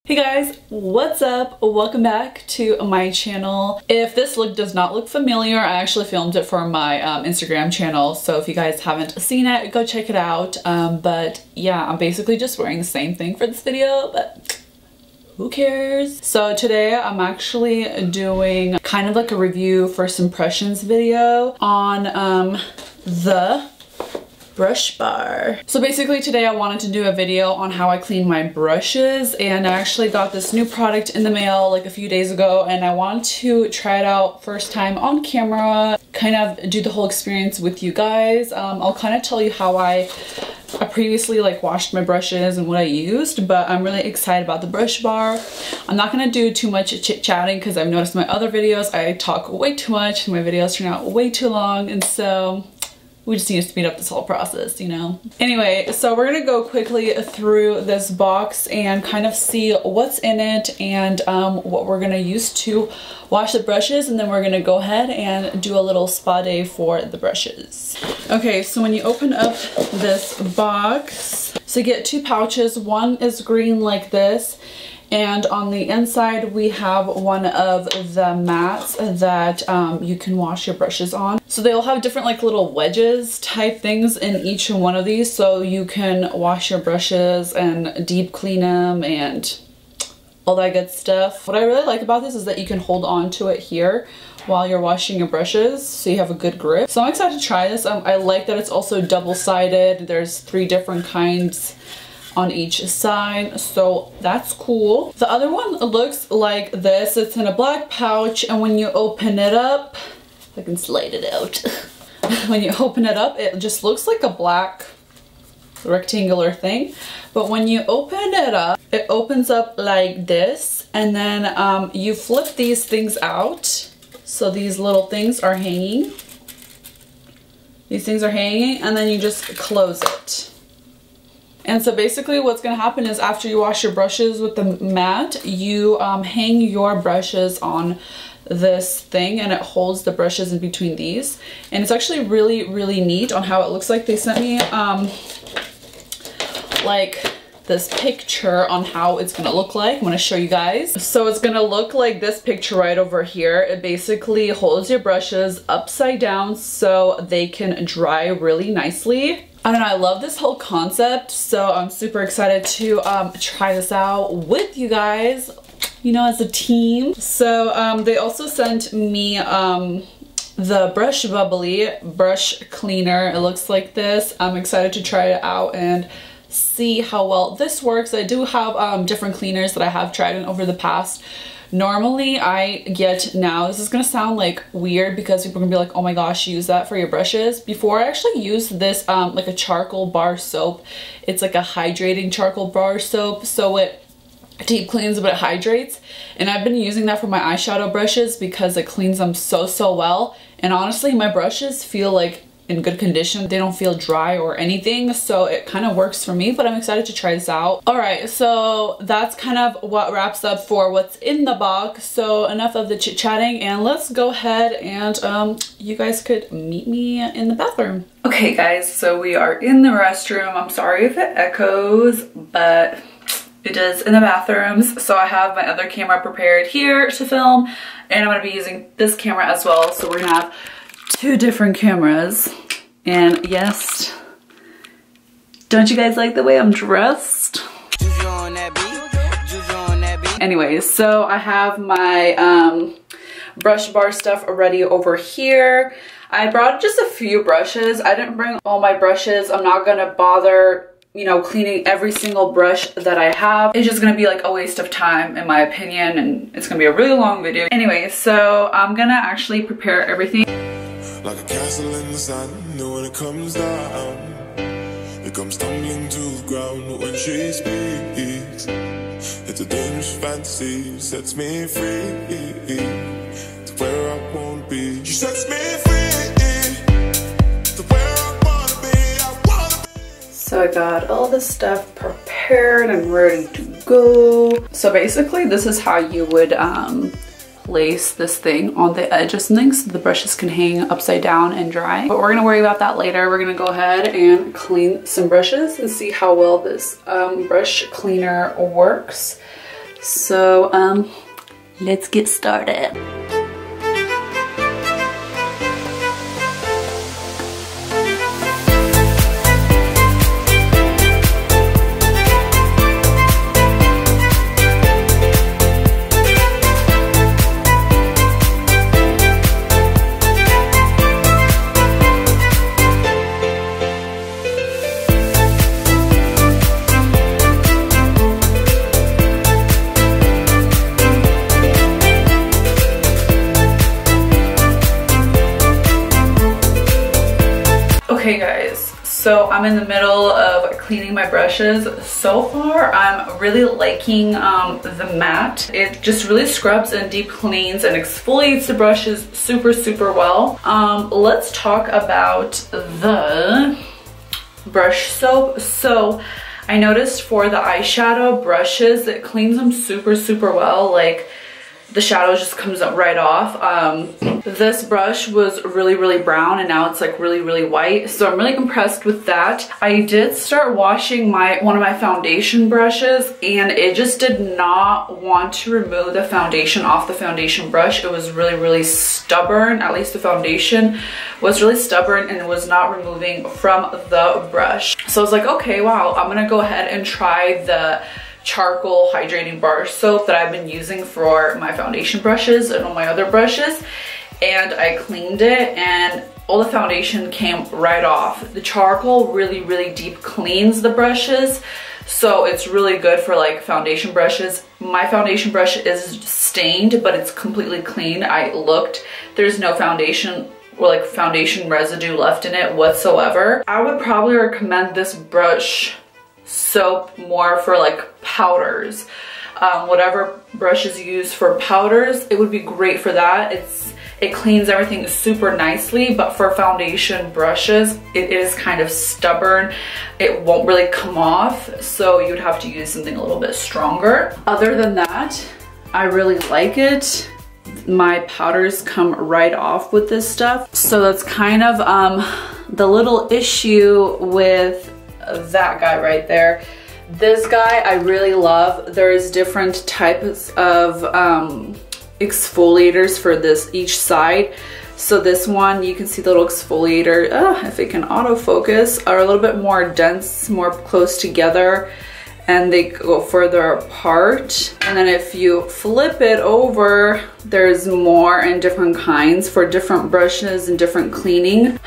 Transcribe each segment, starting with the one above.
Hey guys, what's up? Welcome back to my channel. If this look does not look familiar, I actually filmed it for my Instagram channel, so if you guys haven't seen it, go check it out. But yeah, I'm basically just wearing the same thing for this video, but who cares? So today I'm actually doing kind of like a review first impressions video on the brush bar. So basically today I wanted to do a video on how I clean my brushes, and I actually got this new product in the mail like a few days ago, and I wanted to try it out first time on camera, kind of do the whole experience with you guys. I'll kind of tell you how I previously like washed my brushes and what I used, but I'm really excited about the brush bar. I'm not gonna do too much chit-chatting because I've noticed in my other videos I talk way too much and my videos turn out way too long, and so we just need to speed up this whole process, you know? Anyway, so we're gonna go quickly through this box and kind of see what's in it and what we're gonna use to wash the brushes, and then we're gonna go ahead and do a little spa day for the brushes. Okay, so when you open up this box, so you get two pouches. One is green like this, and on the inside we have one of the mats that you can wash your brushes on. So they'll have different like little wedges type things in each one of these, so you can wash your brushes and deep clean them and all that good stuff. What I really like about this is that you can hold on to it here while you're washing your brushes, so you have a good grip. So I'm excited to try this. I like that it's also double-sided. There's 3 different kinds on each side, so that's cool. The other one looks like this. It's in a black pouch, and when you open it up, I can slide it out. When you open it up, it just looks like a black rectangular thing, but when you open it up, it opens up like this, and then you flip these things out. So these little things are hanging. These things are hanging, and then you just close it. And so basically what's going to happen is after you wash your brushes with the mat, you hang your brushes on this thing, and it holds the brushes in between these. And it's actually really neat on how it looks like. They sent me like this picture on how it's gonna look like. I'm gonna show you guys. So it's gonna look like this picture right over here. It basically holds your brushes upside down so they can dry really nicely. I don't know, I love this whole concept, so I'm super excited to try this out with you guys, you know, as a team. So they also sent me the Brush Bubbly brush cleaner. It looks like this. I'm excited to try it out and see how well this works. I do have different cleaners that I have tried in over the past. Normally I get, now this is gonna sound like weird because people are gonna be like, oh my gosh, use that for your brushes. Before I actually used this like a charcoal bar soap. It's like a hydrating charcoal bar soap, so it deep cleans but it hydrates, and I've been using that for my eyeshadow brushes because it cleans them so well. And honestly, my brushes feel like in good condition. They don't feel dry or anything, so it kind of works for me, but I'm excited to try this out. All right, so that's kind of what wraps up for what's in the box. So enough of the chit-chatting, and let's go ahead and you guys could meet me in the bathroom. Okay guys, so we are in the restroom. I'm sorry if it echoes, but it is in the bathrooms. So I have my other camera prepared here to film, and I'm gonna be using this camera as well. So we're gonna have 2 different cameras. And yes, don't you guys like the way I'm dressed? Anyways, so I have my brush bar stuff already over here. I brought just a few brushes. I didn't bring all my brushes. I'm not gonna bother, you know, cleaning every single brush that I have. It's just gonna be like a waste of time in my opinion, and it's gonna be a really long video. Anyway, so I'm gonna actually prepare everything. Like a castle in the sun, when it comes down, it comes tumbling to the ground when she speaks. It's a dangerous fantasy, sets me free to where I won't be. She sets me free to where I wanna be. So I got all this stuff prepared and ready to go. So basically this is how you would place this thing on the edge of something so the brushes can hang upside down and dry. But we're gonna worry about that later. We're gonna go ahead and clean some brushes and see how well this brush cleaner works. So let's get started. Okay guys, so I'm in the middle of cleaning my brushes. So far, I'm really liking the matte. It just really scrubs and deep cleans and exfoliates the brushes super well. Let's talk about the brush soap. So I noticed for the eyeshadow brushes, it cleans them super well. Like the shadow just comes up right off. This brush was really brown and now it's like really white. So I'm really impressed with that. I did start washing one of my foundation brushes and it just did not want to remove the foundation off the foundation brush. It was really stubborn. At least the foundation was really stubborn and it was not removing from the brush. So I was like, okay, wow, I'm gonna go ahead and try the charcoal hydrating bar soap that I've been using for my foundation brushes and all my other brushes, and I cleaned it and all the foundation came right off. The charcoal really deep cleans the brushes, so it's really good for like foundation brushes. My foundation brush is stained, but it's completely clean. I looked, there's no foundation or like foundation residue left in it whatsoever. I would probably recommend this brush soap more for like powders. Whatever brushes you use for powders, it would be great for that. It cleans everything super nicely, but for foundation brushes, it is kind of stubborn. It won't really come off, so you would have to use something a little bit stronger. Other than that, I really like it. My powders come right off with this stuff. So that's kind of the little issue with that guy right there. This guy I really love. There's different types of exfoliators for this each side. So this one, you can see the little exfoliator, if it can autofocus, are a little bit more dense, more close together, and they go further apart. And then if you flip it over, there's more and different kinds for different brushes and different cleaning.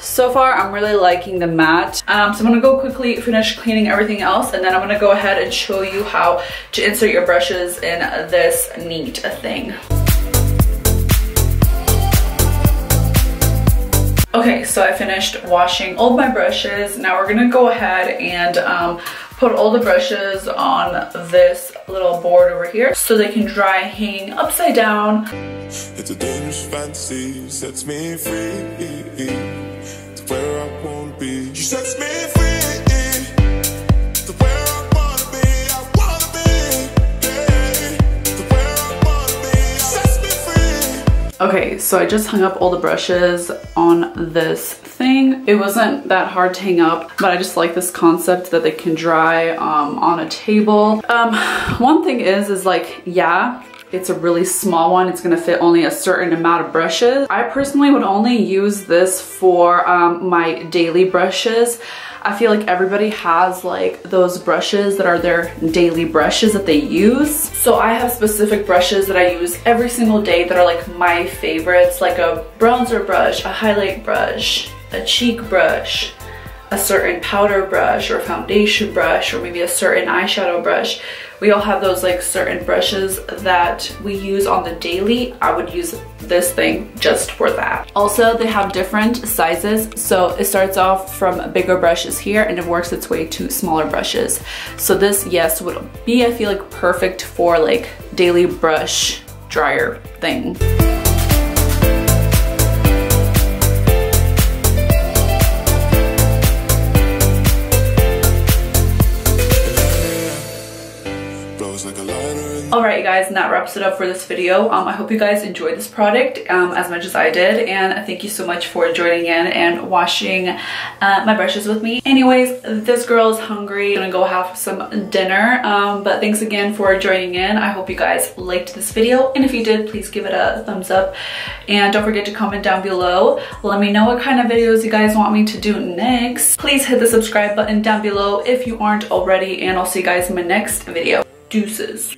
So far, I'm really liking the matte. So I'm gonna go quickly finish cleaning everything else, and then I'm gonna go ahead and show you how to insert your brushes in this neat thing. Okay, so I finished washing all of my brushes. Now we're gonna go ahead and put all the brushes on this little board over here so they can dry hanging upside down. It's a dangerous fantasy, sets me free to where I won't be. She sets me free to where I wanna be. I wanna be, yeah, to where I wanna be. Sets me free. Okay, so I just hung up all the brushes on this thing. It wasn't that hard to hang up, but I just like this concept that they can dry on a table. One thing is like, yeah, it's a really small one. It's gonna fit only a certain amount of brushes. I personally would only use this for my daily brushes. I feel like everybody has like those brushes that are their daily brushes that they use. So I have specific brushes that I use every single day that are like my favorites, like a bronzer brush, a highlight brush, a cheek brush, a certain powder brush or foundation brush, or maybe a certain eyeshadow brush. We all have those like certain brushes that we use on the daily. I would use this thing just for that. Also, they have different sizes. So it starts off from bigger brushes here and it works its way to smaller brushes. So this, yes, would be, I feel like, perfect for like daily brush dryer thing. Blows like a light Alright you guys, and that wraps it up for this video. I hope you guys enjoyed this product as much as I did, and thank you so much for joining in and washing my brushes with me. Anyways, this girl is hungry. I'm gonna go have some dinner, but thanks again for joining in. I hope you guys liked this video, and if you did, please give it a thumbs up, and don't forget to comment down below. Let me know what kind of videos you guys want me to do next. Please hit the subscribe button down below if you aren't already, and I'll see you guys in my next video. Deuces.